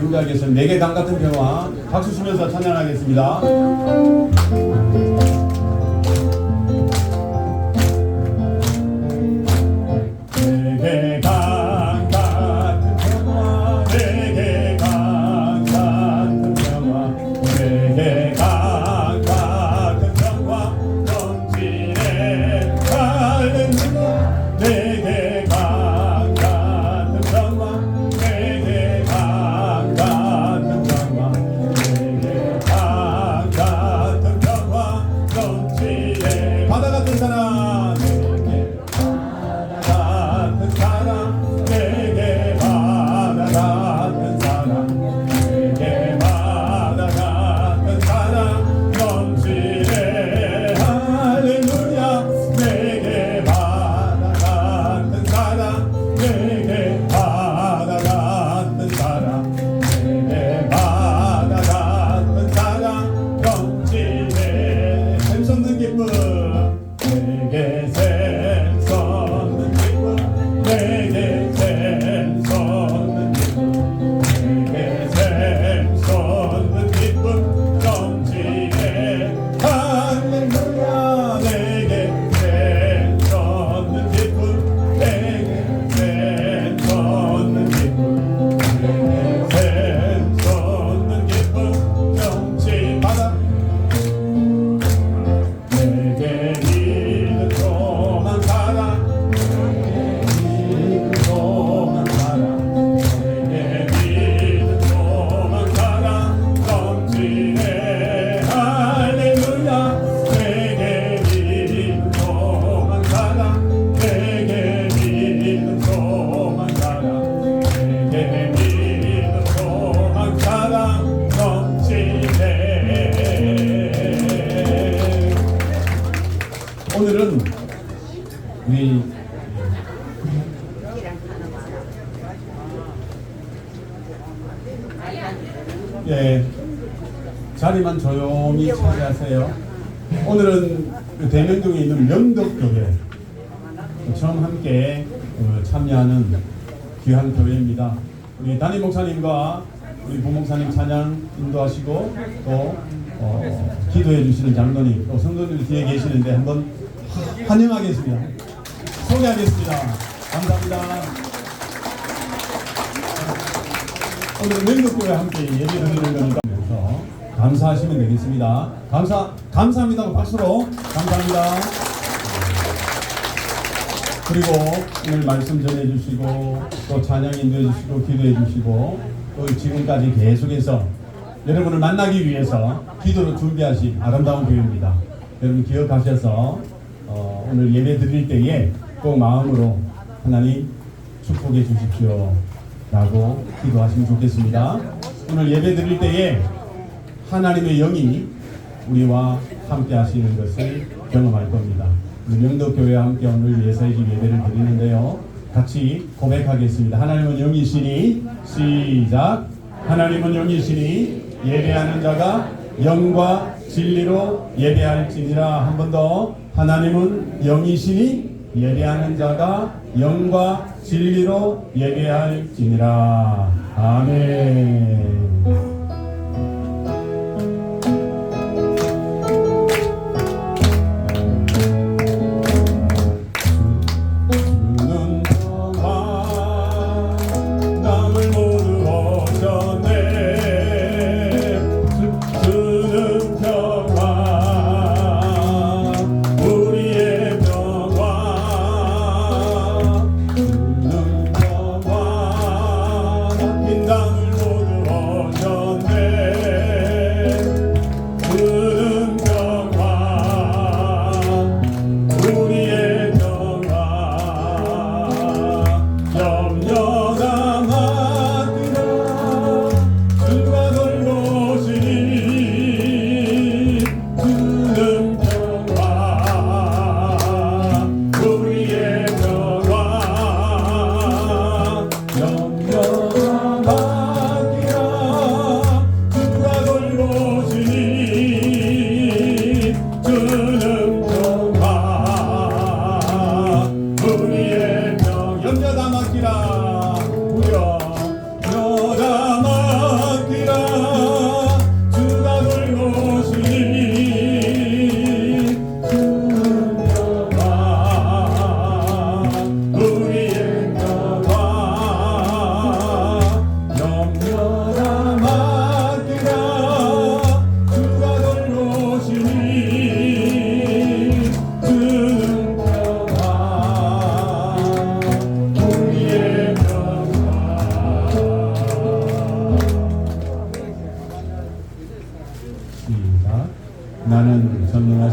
준비하겠습니다. 내게 강 같은 평화 박수 치면서 찬양하겠습니다. 내게 강 같은 평화 내게 강 같은 평화 내게 강 같은 평화 넘치네 할렐루야 내게 강 같은 평화 내게 강 같은 평화 내게 강 같은 평화 넘치네 바다 같은 사랑 내게 바다 같은 사랑 내게 바다 같은 사랑 내게 바다 같은 사랑 넘치네 할렐루야 내게 바다 같은 사랑 내게 바다 같은 사랑 내게 바다 같은 사랑 넘치네 샘솟는 기쁨 내게 샘솟는 기쁨 내게 샘솟는 기쁨 내게 샘솟는 기쁨 넘치네 할렐루야 내게 샘솟는 기쁨 내게 샘솟는 기쁨 내게 샘솟는 기쁨 넘치 바다 내게 믿음 소망 가라 내게 믿음 소망 가라 내게 믿음 소망 가라 넘치네 할렐루야 내게 믿음 소망 가라 내게 믿음 소망 가라 내게 믿음 소망 가라 넘치네 오늘은 우리 자리만 조용히 차지하세요. 오늘은 그 대명동에 있는 명덕교회 처음 함께 참여하는 귀한 교회입니다. 우리 담임 목사님과 우리 부목사님 찬양 인도하시고 또 기도해 주시는 장로님 또 성도들 뒤에 계시는데 한번 환영하겠습니다. 소개하겠습니다. 감사합니다. 오늘 명덕교회 함께 예배 드리는 거니까 감사하시면 되겠습니다. 감사합니다. 박수로 감사합니다. 그리고 오늘 말씀 전해주시고 또 찬양 인도해주시고 기도해주시고 또 지금까지 계속해서 여러분을 만나기 위해서 기도로 준비하신 아름다운 교회입니다. 여러분 기억하셔서 오늘 예배 드릴 때에 꼭 마음으로 하나님 축복해 주십시오 라고 기도하시면 좋겠습니다. 오늘 예배 드릴 때에 하나님의 영이 우리와 함께 하시는 것을 경험할 겁니다. 명덕교회와 함께 오늘 예사의 집 예배를 드리는데요. 같이 고백하겠습니다. 하나님은 영이시니 시작. 하나님은 영이시니 예배하는 자가 영과 진리로 예배할지니라. 한 번 더. 하나님은 영이시니 예배하는 자가 영과 진리로 예배할지니라. 아멘. 빈 담을 모두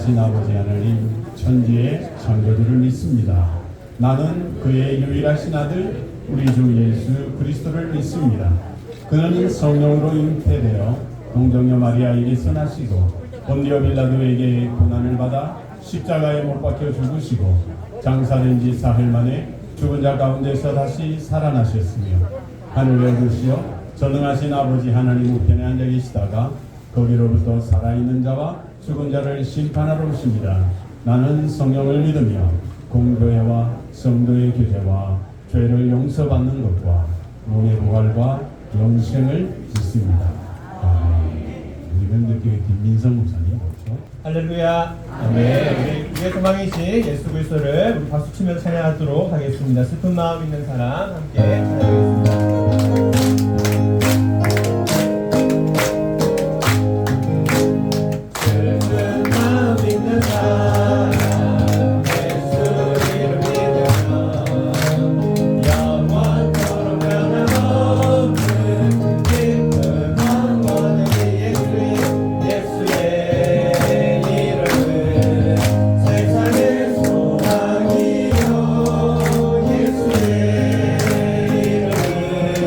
전능하신 아버지 하나님 천지의 창조주를 믿습니다. 나는 그의 유일하신 아들 우리 주 예수 그리스도를 믿습니다. 그는 성령으로 잉태되어 동정녀 마리아에게서 나시고 본디오 빌라도에게 고난을 받아 십자가에 못 박혀 죽으시고 장사된 지 사흘 만에 죽은 자 가운데서 다시 살아나셨으며 하늘에 오르시어 전능하신 아버지 하나님 우편에 앉아 계시다가 거기로부터 살아있는 자와 죽은 자를 심판하러 오십니다. 나는 성령을 믿으며 공교회와 성도의 교제와 죄를 용서받는 것과 몸의 부활과 영생을 믿습니다. 우리는 이렇게 김민성 목사님 그렇죠? 할렐루야. 아멘. 우리의 소망이신 예수 그리스도를 우리 박수 치면서 찬양하도록 하겠습니다. 슬픈 마음 있는 사람 함께 찬양하겠습니다. 슬픈 마음 있는 사람 예수를 믿으며 영원토록 변함없는 기쁜 영원한 예수의 이름은 세상의 소망이요 예수의 이름은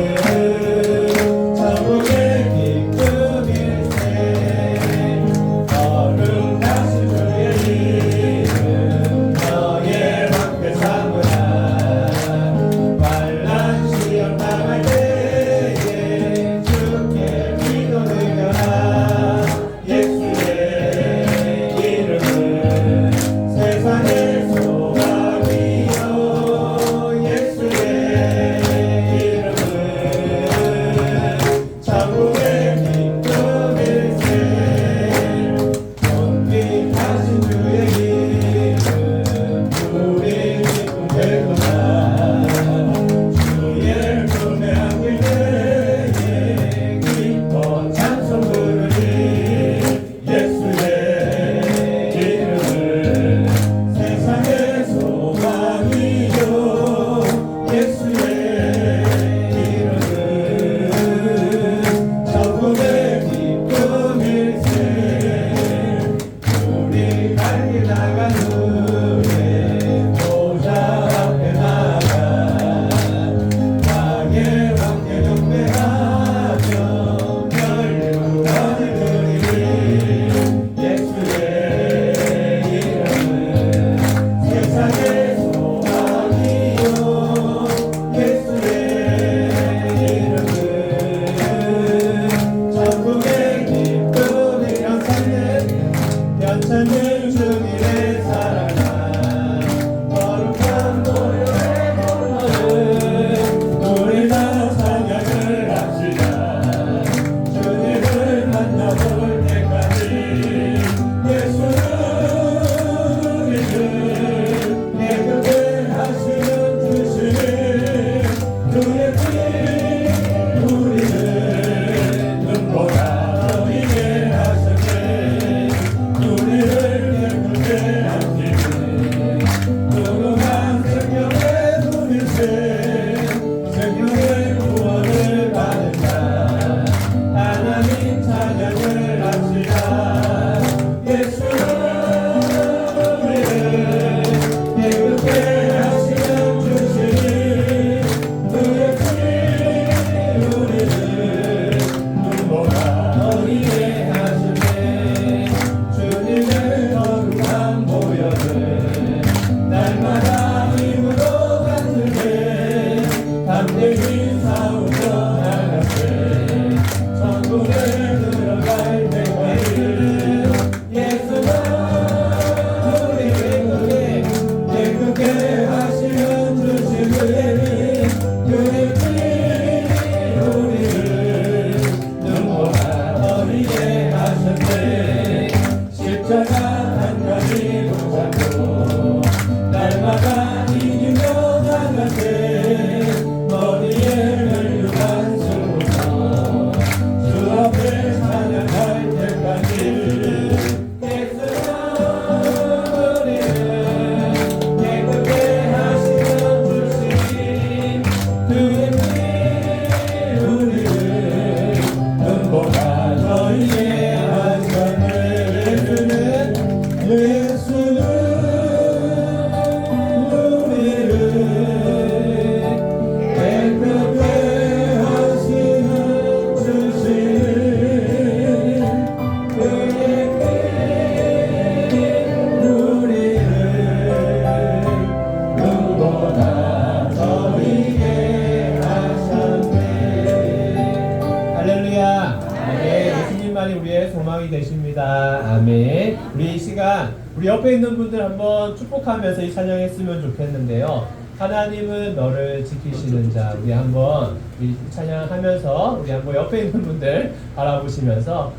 아멘. 우리 이 시간 우리 옆에 있는 분들 한번 축복하면서 이 찬양했으면 좋겠는데요. 하나님은 너를 지키시는 자. 우리 한번 이 찬양하면서 우리 한번 옆에 있는 분들 바라보시면서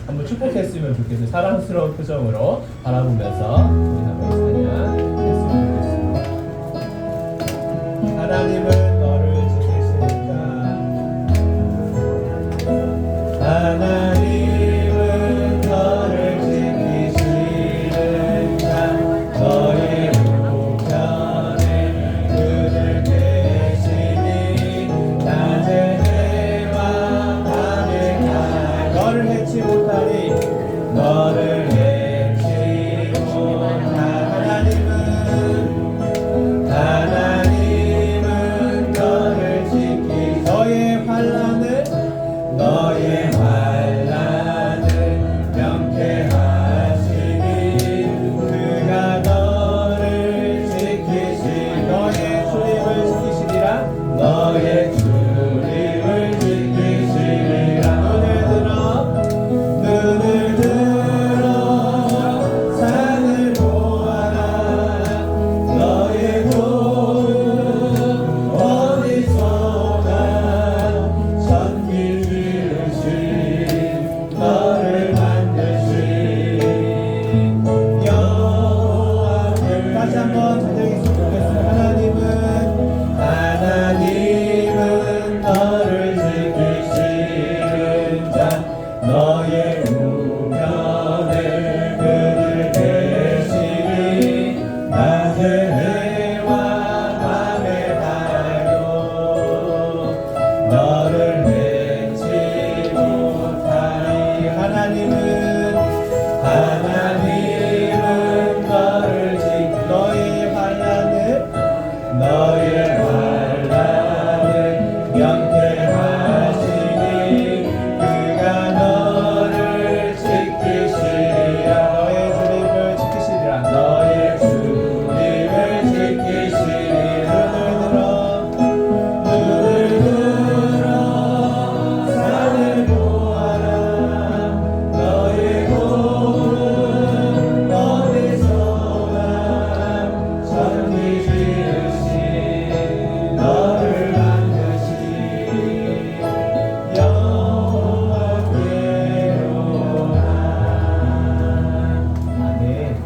한번 축복했으면 좋겠어요. 사랑스러운 표정으로 바라보면서 우리 한번 이 찬양했으면 좋겠습니다. 하나님은 너를 지키시는 자. 하나님은 너를 지키시는 자. 너의 우편에 그늘 계시니 낮에 해와 밤에 달 너를 해치 못하리 너를 해치 못하 하나님은 너를 지키 너의 환난을 명쾌하시니 그가 너를 지키시 너의 주님을 지키시리라 너의 주님을 지키시리라 눈을 들어 산을 보아라 너의 도움 어디서나 천길 지으신 너를 만드신 여호와를 다시 한번 찬양했으면 좋겠습니다. 하나님은 너를 지키시는 자 너의 우편에 그늘 계시니 낮에 해와 밤에 달도 너를 해치 못하리 하나님은 너를 지키 너의 환난을 명쾌하시니 그가 너를 지키시리라 너의 주님을 지키시리라 눈을 들어 산을 보아라 너의 도움 어디서나 천지 지으신 너를 만드신 아멘.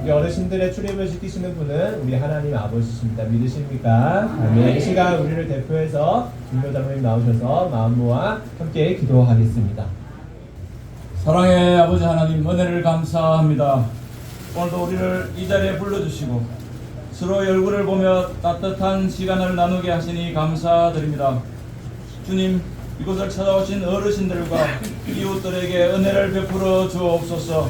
우리 어르신들의 출입을 시키시는 분은 우리 하나님 아버지십니다. 믿으십니까? 아멘. 이 시간 우리를 대표해서 중교장로님 나오셔서 마음 모아 함께 기도하겠습니다. 사랑의 아버지 하나님 은혜를 감사합니다. 오늘도 우리를 이 자리에 불러주시고 서로의 얼굴을 보며 따뜻한 시간을 나누게 하시니 감사드립니다. 주님, 이곳을 찾아오신 어르신들과 이웃들에게 은혜를 베풀어 주옵소서.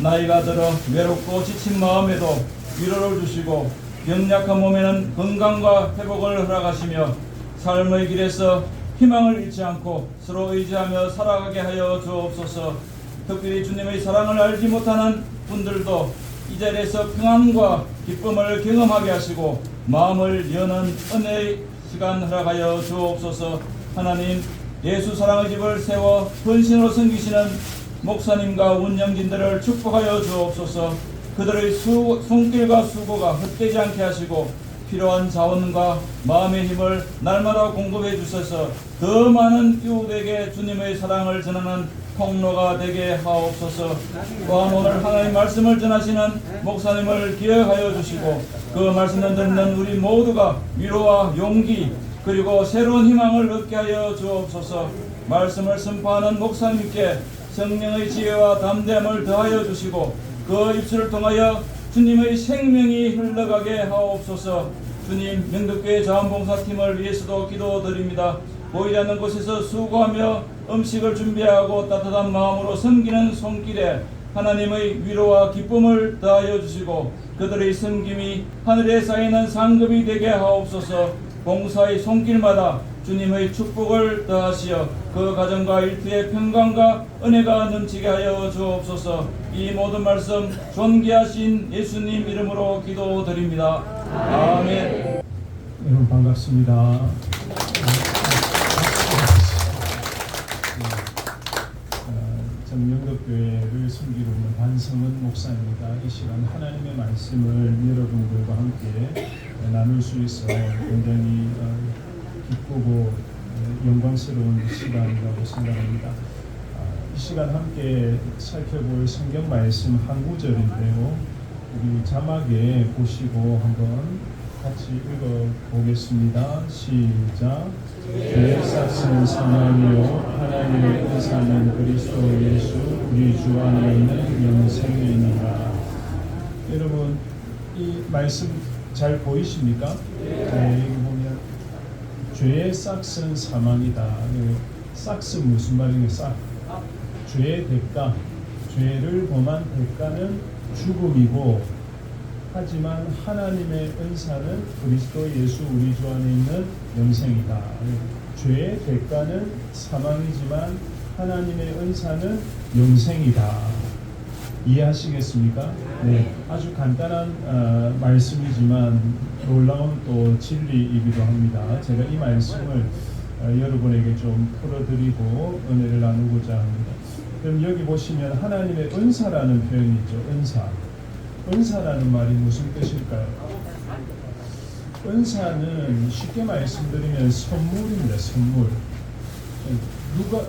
나이가 들어 외롭고 지친 마음에도 위로를 주시고 연약한 몸에는 건강과 회복을 허락하시며 삶의 길에서 희망을 잃지 않고 서로 의지하며 살아가게 하여 주옵소서. 특별히 주님의 사랑을 알지 못하는 분들도 이 자리에서 평안과 기쁨을 경험하게 하시고 마음을 여는 은혜의 시간 허락하여 주옵소서. 하나님, 예수 사랑의 집을 세워 헌신으로 섬기시는 목사님과 운영진들을 축복하여 주옵소서. 그들의 손길과 수고가 헛되지 않게 하시고 필요한 자원과 마음의 힘을 날마다 공급해 주셔서 더 많은 이웃에게 주님의 사랑을 전하는 통로가 되게 하옵소서. 또한 오늘 하나님 말씀을 전하시는 목사님을 기억하여 주시고 그 말씀을 듣는 우리 모두가 위로와 용기 그리고 새로운 희망을 얻게 하여 주옵소서. 말씀을 선포하는 목사님께 성령의 지혜와 담대함을 더하여 주시고 그 입술을 통하여 주님의 생명이 흘러가게 하옵소서. 주님, 명덕교회 자원봉사팀을 위해서도 기도드립니다. 보이지 않는 곳에서 수고하며 음식을 준비하고 따뜻한 마음으로 섬기는 손길에 하나님의 위로와 기쁨을 더하여 주시고 그들의 섬김이 하늘에 쌓이는 상급이 되게 하옵소서. 봉사의 손길마다 주님의 축복을 더하시어 그 가정과 일터의 평강과 은혜가 넘치게 하여 주옵소서. 이 모든 말씀 존귀하신 예수님 이름으로 기도드립니다. 아멘. 여러분 반갑습니다. 정명덕교회를 교회를 섬기고 있는 반성은 목사입니다. 이 시간 하나님의 말씀을 여러분들과 함께 나눌 수 있어 굉장히 기쁘고 영광스러운 시간이라고 생각합니다. 이 시간 함께 살펴볼 성경 말씀 한 구절인데요. 우리 자막에 보시고 한번 같이 읽어보겠습니다. 시작. 죄의 싹은 사망이요 하나님의 은사는 그리스도 예수 우리 주 안에 있는 영생이니라. 여러분 이 말씀 잘 보이십니까? 네, 여기 보면 죄의 싹은 사망이다. 싹은 무슨 말이에요? 싹. 죄의 대가, 죄를 범한 대가는 죽음이고, 하지만 하나님의 은사는 그리스도 예수 우리 주 안에 있는 영생이다. 죄의 대가는 사망이지만 하나님의 은사는 영생이다. 이해하시겠습니까? 네, 아주 간단한 말씀이지만 놀라운 또 진리이기도 합니다. 제가 이 말씀을 여러분에게 좀 풀어드리고 은혜를 나누고자 합니다. 그럼 여기 보시면 하나님의 은사라는 표현이 있죠. 은사. 은사라는 말이 무슨 뜻일까요? 은사는 쉽게 말씀드리면 선물입니다. 선물.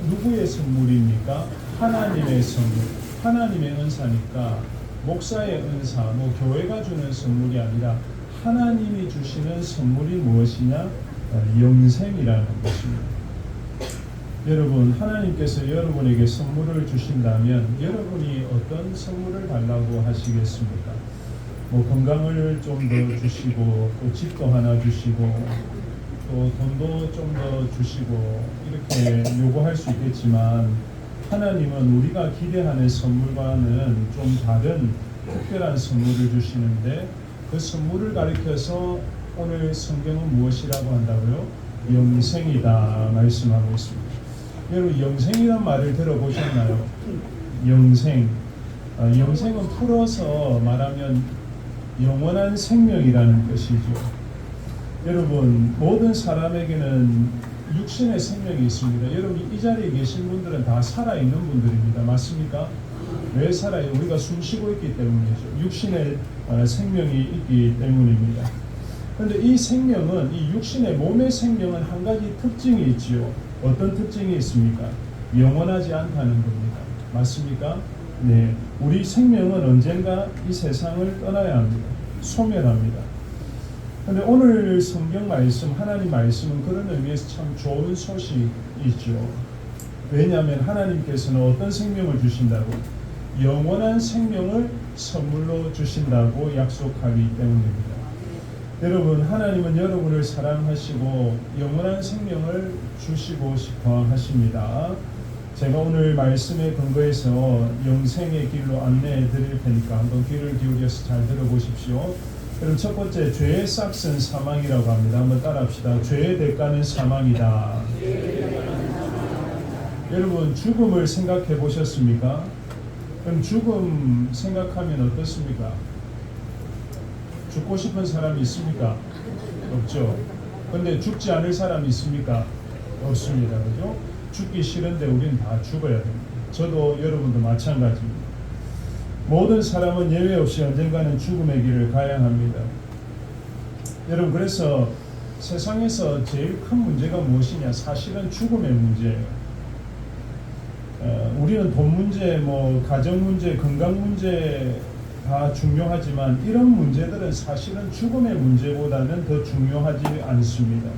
누구의 선물입니까? 하나님의 선물. 하나님의 은사니까 목사의 은사, 교회가 주는 선물이 아니라 하나님이 주시는 선물이 무엇이냐? 영생이라는 것입니다. 여러분, 하나님께서 여러분에게 선물을 주신다면 여러분이 어떤 선물을 달라고 하시겠습니까? 건강을 좀 더 주시고, 또 집도 하나 주시고, 또 돈도 좀 더 주시고, 이렇게 요구할 수 있겠지만 하나님은 우리가 기대하는 선물과는 좀 다른 특별한 선물을 주시는데, 그 선물을 가리켜서 오늘 성경은 무엇이라고 한다고요? 영생이다 말씀하고 있습니다. 여러분, 영생이란 말을 들어보셨나요? 영생. 영생은 풀어서 말하면 영원한 생명이라는 뜻이죠. 여러분, 모든 사람에게는 육신의 생명이 있습니다. 여러분, 이 자리에 계신 분들은 다 살아있는 분들입니다. 맞습니까? 왜 살아요? 우리가 숨 쉬고 있기 때문이죠. 육신의 생명이 있기 때문입니다. 그런데 이 생명은, 이 육신의 몸의 생명은 한 가지 특징이 있지요. 어떤 특징이 있습니까? 영원하지 않다는 겁니다. 맞습니까? 네. 우리 생명은 언젠가 이 세상을 떠나야 합니다. 소멸합니다. 그런데 오늘 성경 말씀, 하나님 말씀은 그런 의미에서 참 좋은 소식이죠. 왜냐하면 하나님께서는 어떤 생명을 주신다고? 영원한 생명을 선물로 주신다고 약속하기 때문입니다. 여러분, 하나님은 여러분을 사랑하시고 영원한 생명을 주시고 싶어 하십니다. 제가 오늘 말씀에 근거해서 영생의 길로 안내해 드릴 테니까 한번 귀를 기울여서 잘 들어보십시오. 그럼 첫 번째, 죄의 싹은 사망이라고 합니다. 한번 따라합시다. 죄의 대가는 사망이다. 여러분, 죽음을 생각해 보셨습니까? 그럼 죽음 생각하면 어떻습니까? 죽고 싶은 사람이 있습니까? 없죠. 근데 죽지 않을 사람이 있습니까? 없습니다. 그죠? 죽기 싫은데 우리는 다 죽어야 됩니다. 저도 여러분도 마찬가지입니다. 모든 사람은 예외 없이 언젠가는 죽음의 길을 가야 합니다. 여러분, 그래서 세상에서 제일 큰 문제가 무엇이냐? 사실은 죽음의 문제예요. 우리는 돈 문제, 가정 문제, 건강 문제 다 중요하지만 이런 문제들은 사실은 죽음의 문제보다는 더 중요하지 않습니다.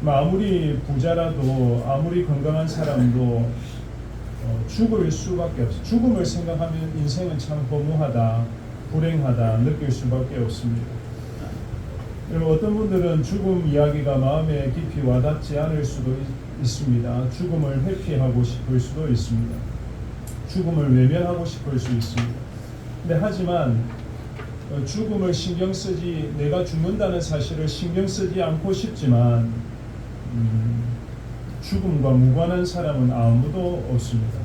아무리 부자라도, 아무리 건강한 사람도 죽을 수밖에 없어요. 죽음을 생각하면 인생은 참 허무하다, 불행하다 느낄 수밖에 없습니다. 그리고 어떤 분들은 죽음 이야기가 마음에 깊이 와닿지 않을 수도 있습니다. 죽음을 회피하고 싶을 수도 있습니다. 죽음을 외면하고 싶을 수 있습니다. 근데 하지만 죽음을 신경 쓰지, 내가 죽는다는 사실을 신경 쓰지 않고 싶지만 죽음과 무관한 사람은 아무도 없습니다.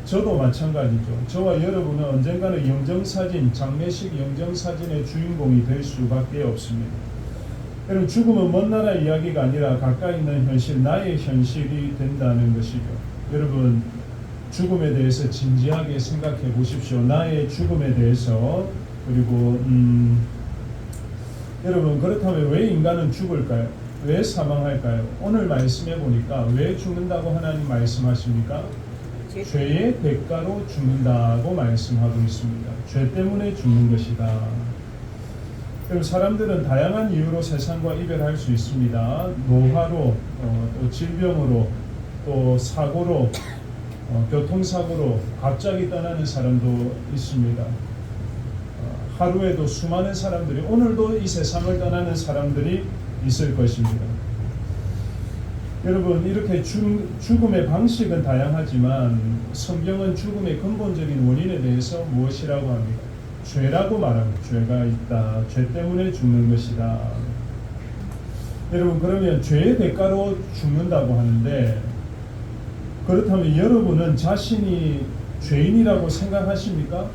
저도 마찬가지죠. 저와 여러분은 언젠가는 영정사진, 장례식 영정사진의 주인공이 될 수밖에 없습니다. 여러분, 죽음은 먼 나라 이야기가 아니라 가까이 있는 현실, 나의 현실이 된다는 것이죠. 여러분, 죽음에 대해서 진지하게 생각해 보십시오. 나의 죽음에 대해서. 그리고 여러분, 그렇다면 왜 인간은 죽을까요? 왜 사망할까요? 오늘 말씀해 보니까 왜 죽는다고 하나님 말씀하십니까? 죄의 대가로 죽는다고 말씀하고 있습니다. 죄 때문에 죽는 것이다. 그럼 사람들은 다양한 이유로 세상과 이별할 수 있습니다. 노화로, 또 질병으로, 또 사고로, 교통사고로 갑자기 떠나는 사람도 있습니다. 하루에도 수많은 사람들이, 오늘도 이 세상을 떠나는 사람들이 있을 것입니다. 여러분, 이렇게 죽음의 방식은 다양하지만 성경은 죽음의 근본적인 원인에 대해서 무엇이라고 합니까? 죄라고 말합니다. 죄가 있다. 죄 때문에 죽는 것이다. 여러분, 그러면 죄의 대가로 죽는다고 하는데, 그렇다면 여러분은 자신이 죄인이라고 생각하십니까?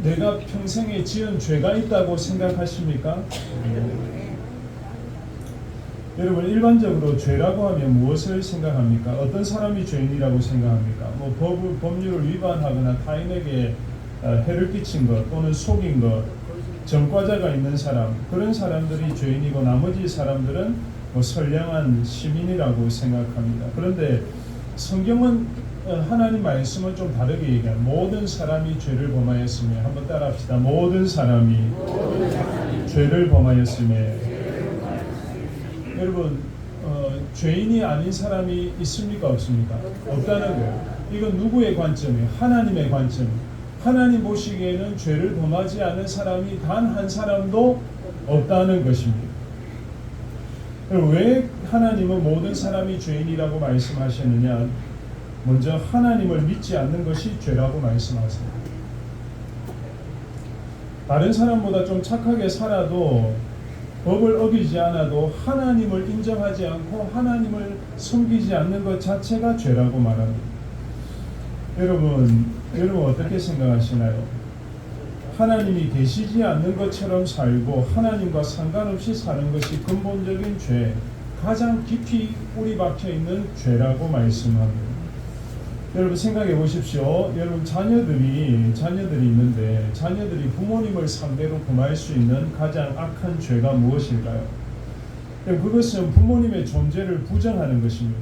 내가 평생에 지은 죄가 있다고 생각하십니까? 여러분, 일반적으로 죄라고 하면 무엇을 생각합니까? 어떤 사람이 죄인이라고 생각합니까? 뭐 법률을 위반하거나 타인에게 해를 끼친 것, 또는 속인 것, 전과자가 있는 사람, 그런 사람들이 죄인이고 나머지 사람들은 선량한 시민이라고 생각합니다. 그런데 성경은 하나님 말씀은 좀 다르게 얘기합니다. 모든 사람이 죄를 범하였으며, 한번 따라합시다. 모든 사람이 죄를 범하였으며. 여러분, 죄인이 아닌 사람이 있습니까? 없습니까? 없다는 거예요. 이건 누구의 관점이에요? 하나님의 관점. 하나님 보시기에는 죄를 범하지 않은 사람이 단 한 사람도 없다는 것입니다. 왜 하나님은 모든 사람이 죄인이라고 말씀하시느냐? 먼저 하나님을 믿지 않는 것이 죄라고 말씀하세요. 다른 사람보다 좀 착하게 살아도, 법을 어기지 않아도 하나님을 인정하지 않고 하나님을 섬기지 않는 것 자체가 죄라고 말합니다. 여러분 어떻게 생각하시나요? 하나님이 계시지 않는 것처럼 살고 하나님과 상관없이 사는 것이 근본적인 죄, 가장 깊이 뿌리 박혀 있는 죄라고 말씀합니다. 여러분 생각해 보십시오. 여러분 자녀들이 있는데, 자녀들이 부모님을 상대로 범할 수 있는 가장 악한 죄가 무엇일까요? 그것은 부모님의 존재를 부정하는 것입니다.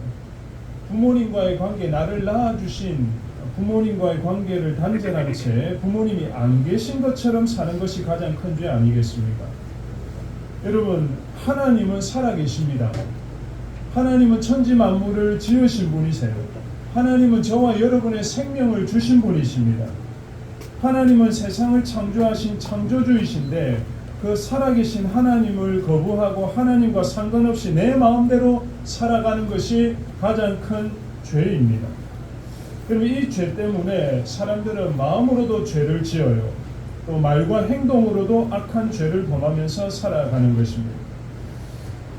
부모님과의 관계, 나를 낳아주신 부모님과의 관계를 단절한 채 부모님이 안 계신 것처럼 사는 것이 가장 큰 죄 아니겠습니까? 여러분, 하나님은 살아계십니다. 하나님은 천지 만물을 지으신 분이세요. 하나님은 저와 여러분의 생명을 주신 분이십니다. 하나님은 세상을 창조하신 창조주이신데, 그 살아계신 하나님을 거부하고 하나님과 상관없이 내 마음대로 살아가는 것이 가장 큰 죄입니다. 그럼 이 죄 때문에 사람들은 마음으로도 죄를 지어요. 또 말과 행동으로도 악한 죄를 범하면서 살아가는 것입니다.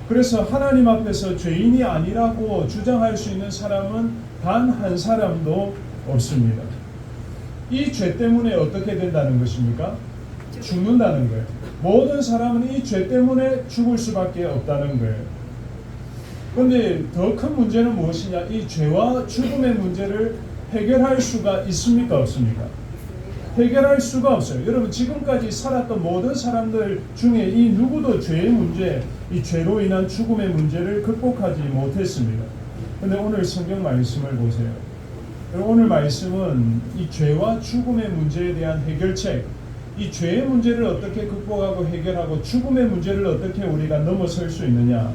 그래서 하나님 앞에서 죄인이 아니라고 주장할 수 있는 사람은 단 한 사람도 없습니다. 이 죄 때문에 어떻게 된다는 것입니까? 죽는다는 거예요. 모든 사람은 이 죄 때문에 죽을 수밖에 없다는 거예요. 그런데 더 큰 문제는 무엇이냐? 이 죄와 죽음의 문제를 해결할 수가 있습니까? 없습니까? 해결할 수가 없어요. 여러분, 지금까지 살았던 모든 사람들 중에 이 누구도 죄의 문제, 이 죄로 인한 죽음의 문제를 극복하지 못했습니다. 그런데 오늘 성경 말씀을 보세요. 오늘 말씀은 이 죄와 죽음의 문제에 대한 해결책, 이 죄의 문제를 어떻게 극복하고 해결하고 죽음의 문제를 어떻게 우리가 넘어설 수 있느냐.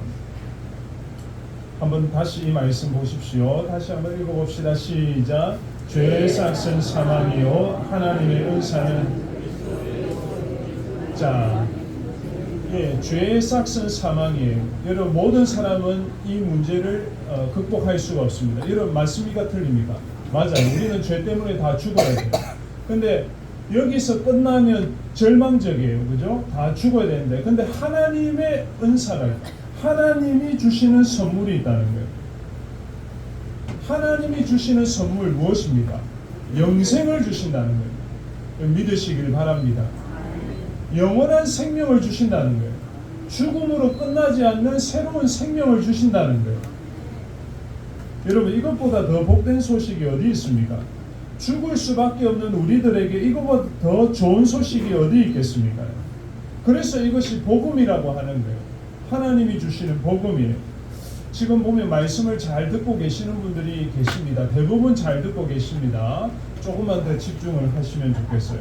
한번 다시 이 말씀 보십시오. 다시 한번 읽어봅시다. 시작. 죄의 싹은 사망이요 하나님의 은사는, 자, 죄의 싹은 사망이에요. 여러분, 모든 사람은 이 문제를 극복할 수가 없습니다. 여러분, 맞습니까? 틀립니까? 맞아요. 우리는 죄 때문에 다 죽어야 돼요. 근데 여기서 끝나면 절망적이에요. 그죠? 다 죽어야 되는데, 근데 하나님의 은사가, 하나님이 주시는 선물이 있다는 거예요. 하나님이 주시는 선물 무엇입니까? 영생을 주신다는 거예요. 믿으시길 바랍니다. 영원한 생명을 주신다는 거예요. 죽음으로 끝나지 않는 새로운 생명을 주신다는 거예요. 여러분 이것보다 더 복된 소식이 어디 있습니까? 죽을 수밖에 없는 우리들에게 이것보다 더 좋은 소식이 어디 있겠습니까? 그래서 이것이 복음이라고 하는 거예요. 하나님이 주시는 복음이에요. 지금 보면 말씀을 잘 듣고 계시는 분들이 계십니다. 대부분 잘 듣고 계십니다. 조금만 더 집중을 하시면 좋겠어요.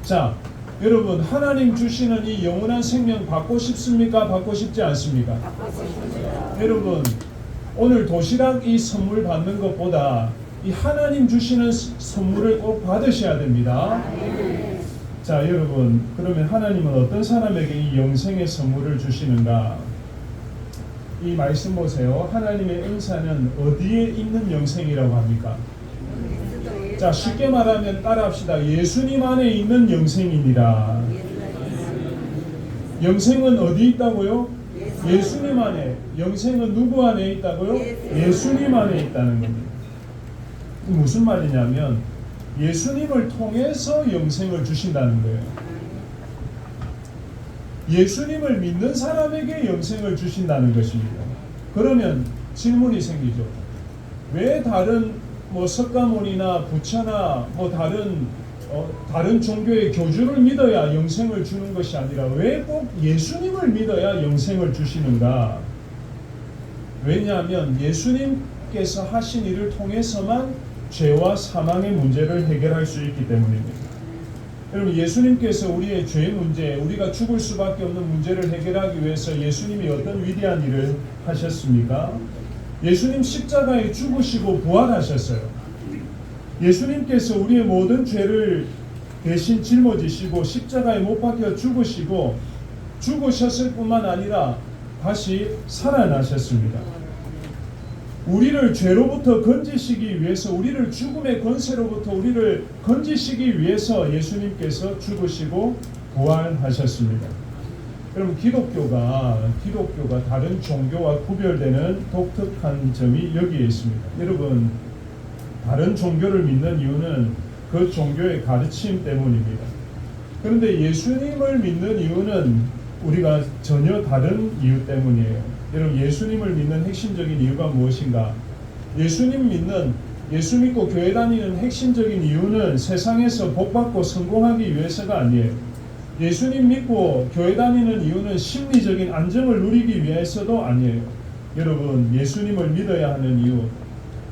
자, 여러분 하나님 주시는 이 영원한 생명 받고 싶습니까? 받고 싶지 않습니까? 여러분 오늘 도시락 이 선물 받는 것보다 이 하나님 주시는 선물을 꼭 받으셔야 됩니다. 자, 여러분 그러면 하나님은 어떤 사람에게 이 영생의 선물을 주시는가? 이 말씀 보세요. 하나님의 은사는 어디에 있는 영생이라고 합니까? 자, 쉽게 말하면 따라합시다. 예수님 안에 있는 영생이니라. 영생은 어디 있다고요? 예수님 안에. 영생은 누구 안에 있다고요? 예수님 안에 있다는 겁니다. 무슨 말이냐면 예수님을 통해서 영생을 주신다는 거예요. 예수님을 믿는 사람에게 영생을 주신다는 것입니다. 그러면 질문이 생기죠. 왜 다른 석가모니나 부처나 다른 종교의 교주를 믿어야 영생을 주는 것이 아니라 왜 꼭 예수님을 믿어야 영생을 주시는가? 왜냐하면 예수님께서 하신 일을 통해서만 죄와 사망의 문제를 해결할 수 있기 때문입니다. 여러분 예수님께서 우리의 죄 문제, 우리가 죽을 수밖에 없는 문제를 해결하기 위해서 예수님이 어떤 위대한 일을 하셨습니까? 예수님 십자가에 죽으시고 부활하셨어요. 예수님께서 우리의 모든 죄를 대신 짊어지시고 십자가에 못 박혀 죽으시고 죽으셨을 뿐만 아니라 다시 살아나셨습니다. 우리를 죄로부터 건지시기 위해서, 우리를 죽음의 권세로부터 우리를 건지시기 위해서 예수님께서 죽으시고 부활하셨습니다. 여러분 기독교가 다른 종교와 구별되는 독특한 점이 여기에 있습니다. 여러분 다른 종교를 믿는 이유는 그 종교의 가르침 때문입니다. 그런데 예수님을 믿는 이유는 우리가 전혀 다른 이유 때문이에요. 여러분 예수님을 믿는 핵심적인 이유가 무엇인가? 예수 믿고 교회 다니는 핵심적인 이유는 세상에서 복받고 성공하기 위해서가 아니에요. 예수님 믿고 교회 다니는 이유는 심리적인 안정을 누리기 위해서도 아니에요. 여러분 예수님을 믿어야 하는 이유,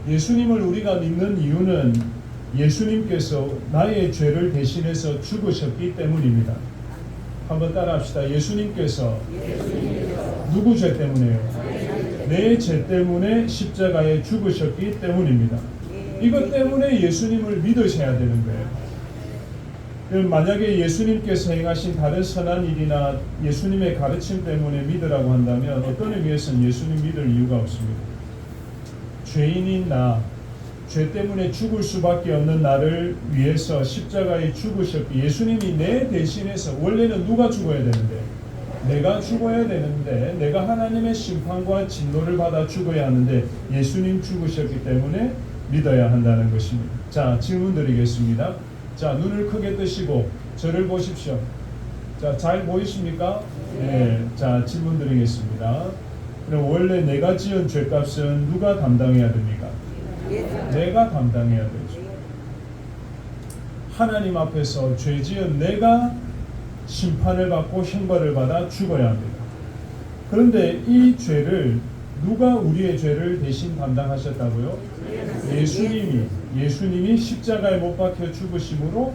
예수님을 우리가 믿는 이유는 예수님께서 나의 죄를 대신해서 죽으셨기 때문입니다. 한번 따라합시다. 예수님께서 누구 죄 때문에요? 내 죄 때문에 십자가에 죽으셨기 때문입니다. 이것 때문에 예수님을 믿으셔야 되는 거예요. 만약에 예수님께서 행하신 다른 선한 일이나 예수님의 가르침 때문에 믿으라고 한다면 어떤 의미에서는 예수님 믿을 이유가 없습니다. 죄인인 나, 죄 때문에 죽을 수밖에 없는 나를 위해서 십자가에 죽으셨기, 예수님이 내 대신해서, 원래는 누가 죽어야 되는데? 내가 죽어야 되는데, 내가 하나님의 심판과 진노를 받아 죽어야 하는데 예수님 죽으셨기 때문에 믿어야 한다는 것입니다. 자, 질문 드리겠습니다. 자, 눈을 크게 뜨시고 저를 보십시오. 자, 잘 보이십니까? 네. 자, 질문 드리겠습니다. 그럼 원래 내가 지은 죄값은 누가 담당해야 됩니까? 내가 담당해야 되죠. 하나님 앞에서 죄 지은 내가 심판을 받고 형벌을 받아 죽어야 합니다. 그런데 이 죄를 누가 우리의 죄를 대신 담당하셨다고요? 예수님이 십자가에 못 박혀 죽으심으로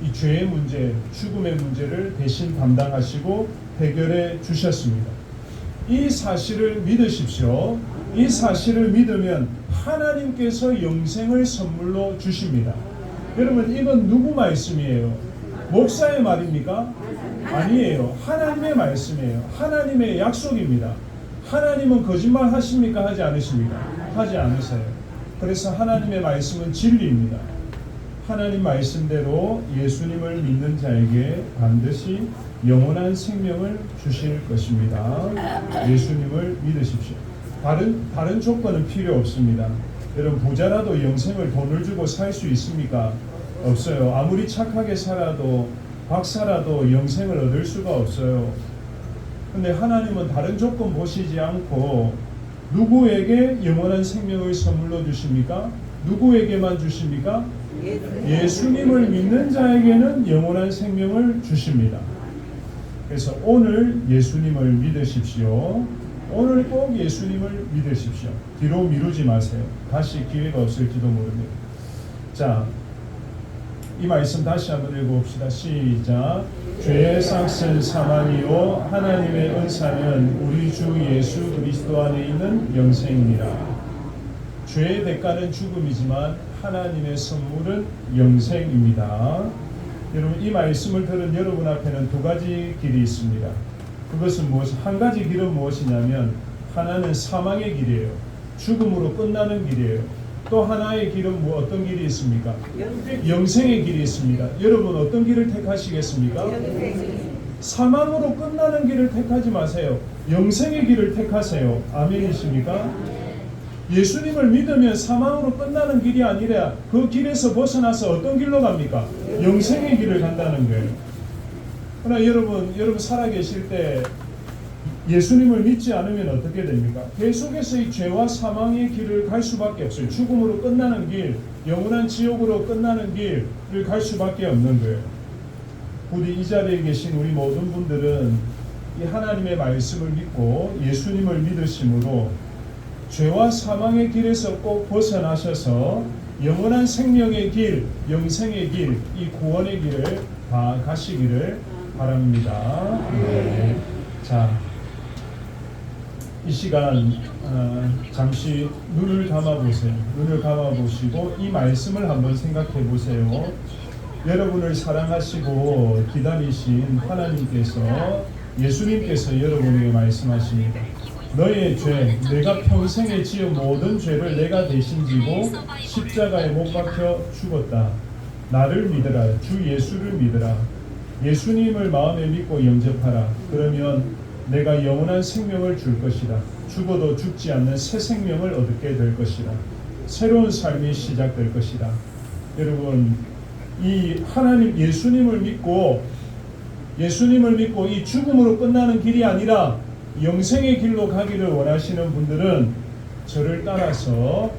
이 죄의 문제, 죽음의 문제를 대신 담당하시고 해결해 주셨습니다. 이 사실을 믿으십시오. 이 사실을 믿으면 하나님께서 영생을 선물로 주십니다. 여러분 이건 누구 말씀이에요? 목사의 말입니까? 아니에요. 하나님의 말씀이에요. 하나님의 약속입니다. 하나님은 거짓말 하십니까? 하지 않으십니까? 하지 않으세요. 그래서 하나님의 말씀은 진리입니다. 하나님 말씀대로 예수님을 믿는 자에게 반드시 영원한 생명을 주실 것입니다. 예수님을 믿으십시오. 다른 조건은 필요 없습니다. 여러분 부자라도 영생을 돈을 주고 살 수 있습니까? 없어요. 아무리 착하게 살아도 박사라도 영생을 얻을 수가 없어요. 근데 하나님은 다른 조건 보시지 않고 누구에게 영원한 생명을 선물로 주십니까? 누구에게만 주십니까? 예수님을 믿는 자에게는 영원한 생명을 주십니다. 그래서 오늘 예수님을 믿으십시오. 오늘 꼭 예수님을 믿으십시오. 뒤로 미루지 마세요. 다시 기회가 없을지도 모릅니다. 자, 이 말씀 다시 한번 읽어봅시다. 시작. 죄의 삭은 사망이요 하나님의 은사는 우리 주 예수 그리스도 안에 있는 영생이니라. 죄의 대가는 죽음이지만 하나님의 선물은 영생입니다. 여러분, 이 말씀을 들은 여러분 앞에는 두 가지 길이 있습니다. 그것은 한 가지 길은 무엇이냐면 하나는 사망의 길이에요. 죽음으로 끝나는 길이에요. 또 하나의 길은 어떤 길이 있습니까? 영생의 길이 있습니다. 여러분 어떤 길을 택하시겠습니까? 사망으로 끝나는 길을 택하지 마세요. 영생의 길을 택하세요. 아멘이십니까? 예수님을 믿으면 사망으로 끝나는 길이 아니라 그 길에서 벗어나서 어떤 길로 갑니까? 영생의 길을 간다는 거예요. 그러나 여러분 살아계실 때 예수님을 믿지 않으면 어떻게 됩니까? 계속해서 이 죄와 사망의 길을 갈 수밖에 없어요. 죽음으로 끝나는 길, 영원한 지옥으로 끝나는 길을 갈 수밖에 없는 거예요. 부디 이 자리에 계신 우리 모든 분들은 이 하나님의 말씀을 믿고 예수님을 믿으심으로 죄와 사망의 길에서 꼭 벗어나셔서 영원한 생명의 길, 영생의 길, 이 구원의 길을 다 가시기를 바랍니다. 네. 자, 이 시간 잠시 눈을 감아보세요. 눈을 감아보시고 이 말씀을 한번 생각해 보세요. 여러분을 사랑하시고 기다리신 하나님께서, 예수님께서 여러분에게 말씀하십니다. 너의 죄, 내가 평생에 지은 모든 죄를 내가 대신 지고 십자가에 못 박혀 죽었다. 나를 믿으라. 주 예수를 믿으라. 예수님을 마음에 믿고 영접하라. 그러면 내가 영원한 생명을 줄 것이다. 죽어도 죽지 않는 새 생명을 얻게 될 것이다. 새로운 삶이 시작될 것이다. 여러분, 이 하나님 예수님을 믿고 이 죽음으로 끝나는 길이 아니라 영생의 길로 가기를 원하시는 분들은 저를 따라서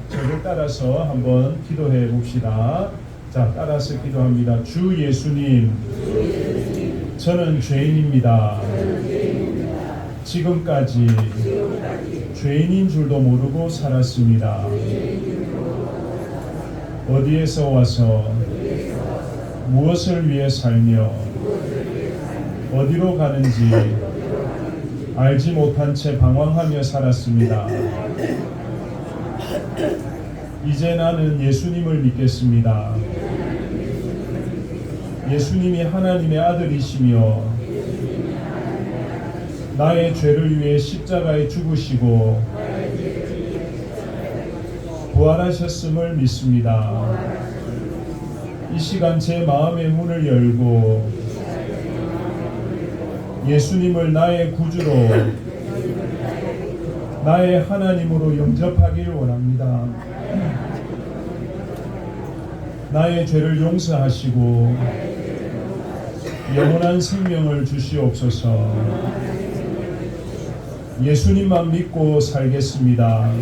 한번 기도해 봅시다. 자, 따라서 기도합니다. 주 예수님, 저는 죄인입니다. 지금까지 죄인인 줄도 모르고 살았습니다. 어디에서 와서 무엇을 위해 살며 어디로 가는지 알지 못한 채 방황하며 살았습니다. 이제 나는 예수님을 믿겠습니다. 예수님이 하나님의 아들이시며 나의 죄를 위해 십자가에 죽으시고 부활하셨음을 믿습니다. 이 시간 제 마음의 문을 열고 예수님을 나의 구주로, 나의 하나님으로 영접하길 원합니다. 나의 죄를 용서하시고 영원한 생명을 주시옵소서. 예수님만 믿고 살겠습니다.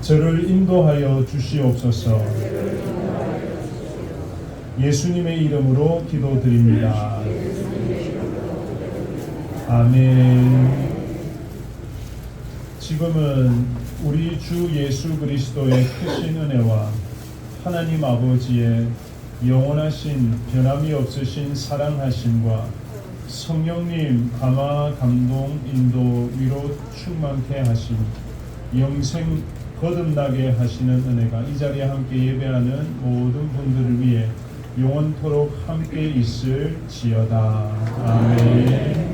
저를 인도하여 주시옵소서. 예수님의 이름으로 기도드립니다. 아멘. 지금은 우리 주 예수 그리스도의 크신 은혜와 하나님 아버지의 영원하신 변함이 없으신 사랑하심과 성령님 감화 감동 인도 위로 충만케 하심, 영생 거듭나게 하시는 은혜가 이 자리에 함께 예배하는 모든 분들을 위해 영원토록 함께 있을지어다. 아멘.